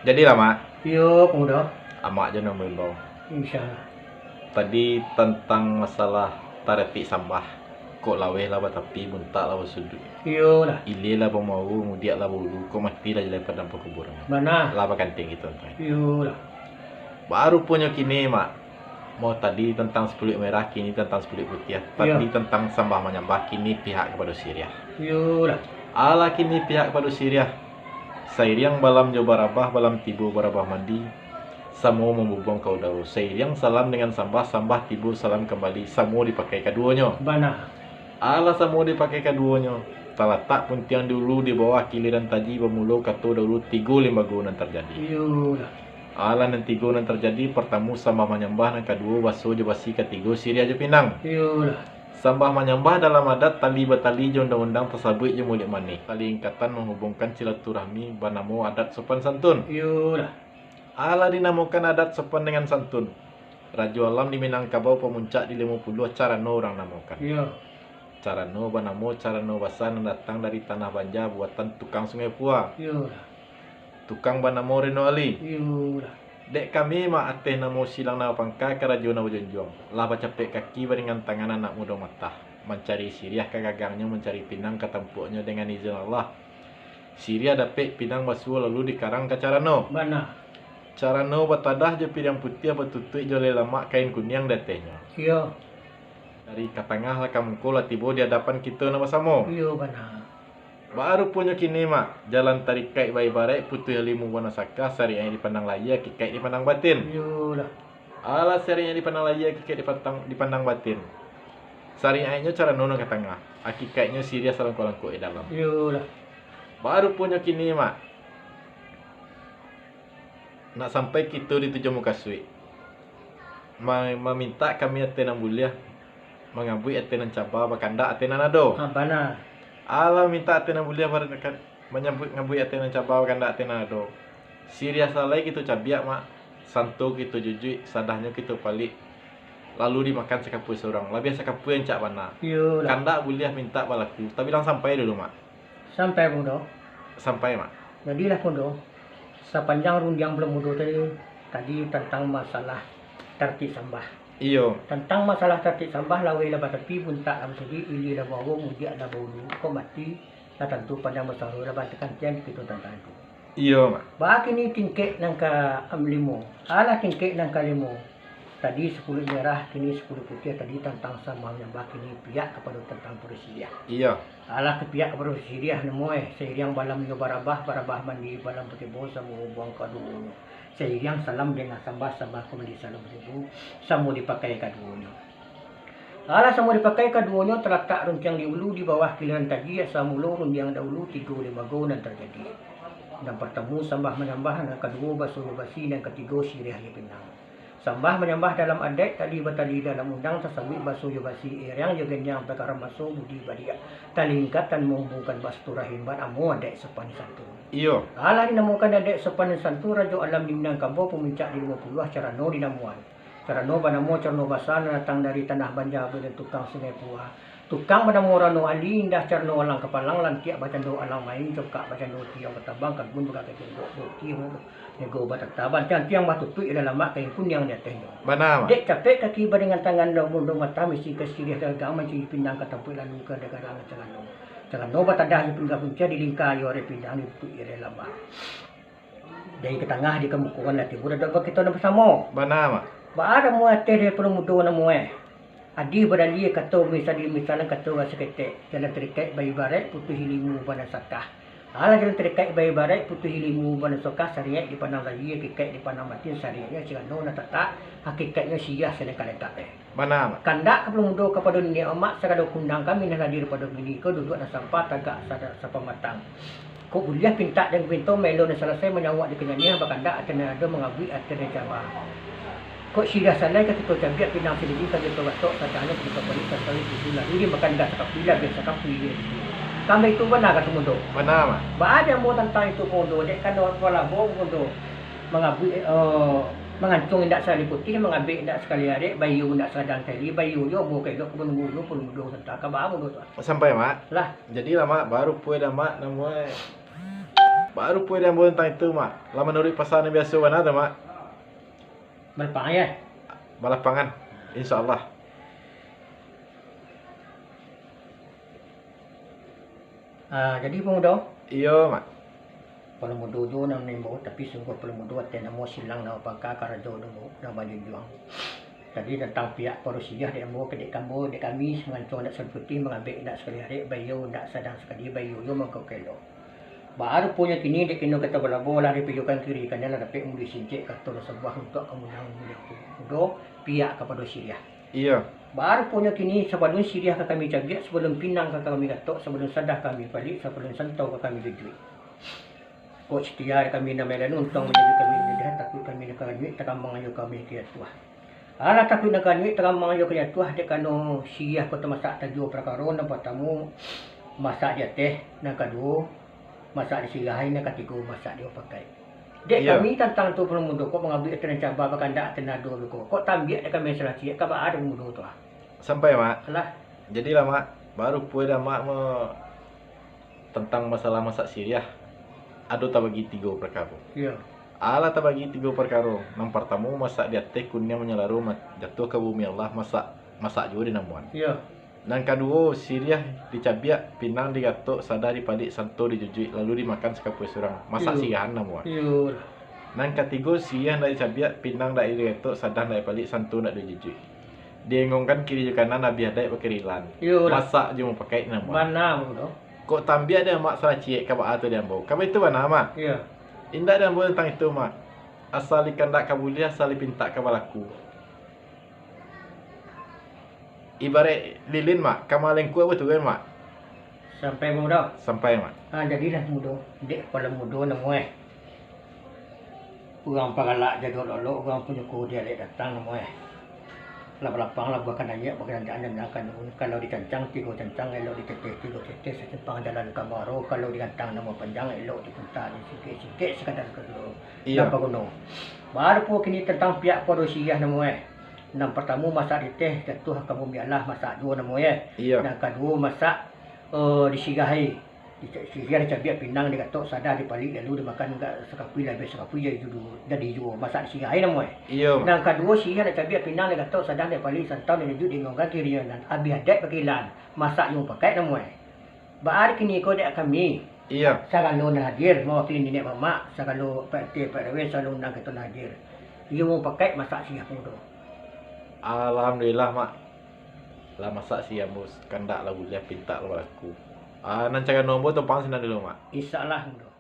Jadi lah mak, Yo, pemuda. amak je nak membau. InsyaAllah. Tadi tentang masalah taretik sampah. Kok laweh lah tapi buntak lah sudut. Yo lah. Ile lah mau mudiak lah bulu. Kok mati lah jalan padang perkuburan. Mana? Lah kanting gitu tuan. Yo lah. Baru punya kini mak. Mau tadi tentang sepulik merah, kini tentang sepulik putih. Tadi tentang sampah menyambah, kini pihak kepada Syria. Yo lah. Ala kini pihak kepada Syria. Sairiang balam jo barabah, balam tibu barabah mandi. Samo membubung kau dahu. Sairiang salam dengan sambah tibu salam kembali. Samo dipakai keduanya. Mana? Ala samo dipakai keduanya. Talatak pun tiang dulu di bawah kiliran taji bermula kata dulu 3 lembaga nan terjadi. Yo lah. Ala nan 3 nan terjadi pertama sambah menyembah nan kedua baso je basi ketiga Syria je pinang. Yo lah. Sambah menyembah dalam adat tali batali je undang-undang tersabut je mulik mani. Tali ingkatan menghubungkan silaturahmi bernama adat sopan santun. Yo lah. Ala dinamakan adat sopan dengan santun. Raja Alam di Minangkabau pemuncak di 50 Carano orang namakan. Yo. Carano bernama Carano Basan yang datang dari tanah Banjar buatan tukang Sungai Pua. Yo lah. Tukang bernama Reno Ali. Yo lah. Dek kami mak ateh namo silang nama pangka ke raja nama junjung. Lah baca pek kaki baringan tangan anak muda mata. Mencari Syriah ke gagangnya mencari pinang ke tempuknya dengan izin Allah. Syriah dapat pinang basuh lalu dikarang ke Carano. Mana? Carano batadah je pinang putih bertutup je lama kain kuning datenya. Yo. Dari ke tengah lah kamu lah tiba di hadapan kita nama sama. Yo mana? Baru punya kini mak jalan tarik kait bayi barai putu limu warna saka sari yang dipandang layar kikait dipandang batin. Yo lah. Ala sari yang dipandang layar kikait dipandang batin. Sari airnya cara nono ke tengah. Akikatnya Syria salam kolangkuk di dalam. Yo lah. Baru punya kini mak nak sampai kita di tujuh muka suik. Meminta kami atenan buliah mengabui atenan cabar bakanda atenan ado. Mana? Allah minta atenan buliah pada menyambut ngabui atenan cabar bakanda atenan ado. Syria salai gitu cabiak mak. Santo gitu jujui sadahnya gitu palik. Lalu dimakan sekapui seorang. Lah biasa sekapui yang cak mana. Yo lah. Kanda buliah minta balaku. Tapi lang sampai dulu mak. Sampai pemuda. Sampai mak. Jadilah pemuda. Sepanjang rundiang belum muda tadi tentang masalah tertib sambah. Iyo. Tentang masalah tertib sambah lawe lah tapi pun tak am segi ili lah bawa mudia lah bulu ko mati lah tentu pada masalah lah batakan tiang kita tentang itu. Iyo mak. Ba kini tingkek nang ka limo. Ala tingkek nang ka limo. Tadi 10 merah, kini 10 putih. Tadi tentang sama yang bah kini pihak kepada tentang Syria. Iyo. Ala ke pihak kepada Syria nemu seiring balam yo barabah mandi balam putih bos sama buang kadu. Seiring salam dengan sambah kembali salam ribu samu dipakai kadunya. Ala samu dipakai kadunya terletak runcang di ulu di bawah kiliran tadi samulo runcang dahulu 3 5 dan terjadi. Dan bertemu sambah menambah dan kedua basuh basi dan ketiga Syria yang pinang. Sambah menambah dalam adat tali batali dalam undang tersebut basuh basi yang juga yang perkara masuk budi badia talingkat dan menghubungkan bastu rahim ban amu adat sopan santun. Iyo. Ala dinamukan adat sopan santun Raja Alam di Minangkabau pemuncak di 50 Carano dinamuan. Carano banamo Carano Basan datang dari tanah Banjar dan tukang Sungai Pua. Tukang bernama Rano Ali indah Carno Alang Kepalang lantiak bacan do alang main cokak bacan do tiang batabang kadbun berkata kenggo do tiang nego batataban tiang batu tu dalam mak kain kuning di atasnya. Mana mak? Dek capek kaki baringan tangan do mundo mata mesti ke Syria dagang manci pindang ke tempat lalu ke negara Celano. Celano batadah di pinggah punca di lingkar yo re pindang di tu ire lama. Dari ke tengah di kemukuan lati budak dak kita bersama. Mana mak? Ba ada mu ate de permudo na mu Adi berali kata misalnya kata rasa ketek jalan terikat bayi barat putus hilimu pada sakah. Ala jalan terikat bayi barat putus hilimu pada sakah syariat di pandang lagi hakikat di pandang batin syariatnya cikano na tak hakikatnya sia seleka-leka Mana mak? Kandak belum mudo kepada dunia amak sekadar kundang kami nak hadir pada gini ke duduk na sampai tagak sadar sapa matang. Kok buliah pinta dan pintu melo na selesai menyawak di kenyanya bakanda atena ada mengabui atena jawab. Kok Syria sana ke kita cabiak pinang sendiri kan kita batok sadane kita balik sekali itu lalu dia makan dah cakap bila biasa kan pilih. Kami itu benar kata mundo. Mana mak? Ba ada mau tentang itu mundo dek kan orang pola mundo mengabui mengancung indak sekali putih mengambil indak sekali adik bayu indak sedang tadi bayu yo mau kayak pun mundo tentang kabar mundo tu. Sampai mak. Lah jadi lah mak baru puai dah mak namanya Baru pun dia tentang itu mak. Lah menurut pasal yang biasa mana tu mak? Berpang ya. Balapangan. InsyaAllah. Jadi pemuda, Iya mak. pemuda tu nak nimbo tapi sungguh pemuda tena mo silang na pangka karajo nunggu na Junjung. Jadi tentang pihak Perusia dia mau kedek kambo dek kami mengancung nak seperti mengambil nak sekali hari bayu nak sedang sekali bayu yo mangkau kelo. Baru punya kini dek kino kata bola di pijukan kiri kan dalam dapat muli sincik kata sebuah untuk kemenang mudo pihak kepada Syria. Iya. Baru punya kini sebelum Syria ke kami cabiak, sebelum Pinang ke kami katok, sebelum Sadah kami balik, sebelum Santau ke kami jujui. Kok setia kami nama lain untung menjadi kami lihat takut kami nak kanjuit takkan mengayu kami ke tuah. Alah takut nak kanjuit takkan mengayu ke tuah dek kano Syria kota masak tajuk perkara nampak tamu masak dia teh nak kedua masak di Syria nak ketiga masak dia pakai. Dek kami tentang tu perlu mudo kok mengambil tenan cabar bahkan dak tenado kok tambiak dek kami salah siap ka ada mudo tu. Sampai mak. Alah. Jadilah mak, baru pun dah mak tentang masalah masak Syria. Ada tak bagi 3 perkara. Ya. Allah tak bagi 3 perkara. Yang pertama masak di atas kunnya menyelaru jatuh ke bumi Allah masak juga di namuan. Ya. Yang kedua Syria dicabiak, Pinang digatuk, Sadar dipalik, Santo dijujui lalu dimakan sekapui surang. Masak sirahan namuan. Ya. Yang ketiga Syria ndak dicabiak, Pinang ndak digatuk, Sadar ndak dipalik, Santo ndak dijujui. Diengongkan kiri ke kanan Nabi hadai pakai rilan. Masak je mau pakai namuan. Mana mudo? Kok tambiak dia mak salah cik ka ba tu dia bau. Kamu itu mana mak? Ya. Indak dia bau tentang itu mak. Asal ikan dak kabuli asal pinta ka balaku. Ibarat lilin mak, kamaleng kuat betul kan mak? Sampai mudo. Sampai mak. Jadilah mudo. Dek pada mudo nemu Orang pagalak jaga lolo, orang punya ku dia lek datang nemu lapang lah bukan nanya bukan anda akan kalau dicancang 3 cancang elok ditetes 3 tetes sempang jalan kamaro kalau digantang nama panjang elok dipunta sikit-sikit sekadar kedua apa gunung baru pun kini tentang pihak Perusia nama yang pertama masak diteh jatuh ke bumi Allah masak dua nama yang kedua masak disirahai Syria dicabiak Pinang dia katok Sadar dipalik lalu dimakan kat sekapui lah sekapui jadi jual masak Syria nama yang kedua Syria dicabiak Pinang dia katok Sadar dipalik Santau dia jujur dingongkan kiri dan abi adat pakilan masak yang pakai nama baar kini kau dek kami sagalo hadir mewakili nenek mama sagalo Pak Dewi selalu undang kita hadir dia mau pakai masak Syria mudo. Alhamdulillah mak lah masak Syria mus kandak lah boleh pinta lah aku. Nan cara nombor tu pang sinan dulu mak. Insyaallah mudo.